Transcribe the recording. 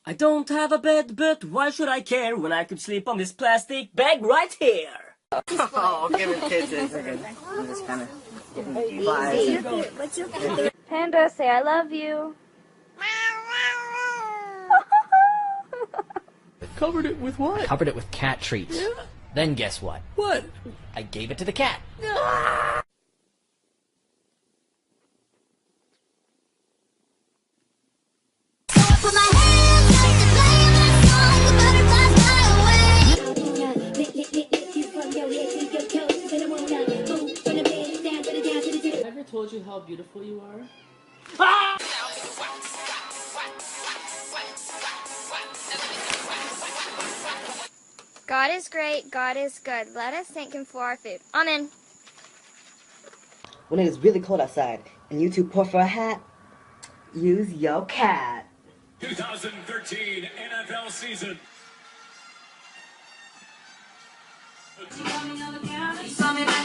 I don't have a bed, but why should I care when I could sleep on this plastic bag right here? Oh, give it kids a second. I'm just kind of getting vibes. What's your favorite? Panda, say I love you. Covered it with what? I covered it with cat treats. Yeah. Then guess what? What? I gave it to the cat. Ever told you how beautiful you are? God is great, God is good. Let us thank him for our food. Amen. When it is really cold outside and you two pour for a hat, use your cat. 2013 NFL season. Put your money on the counter.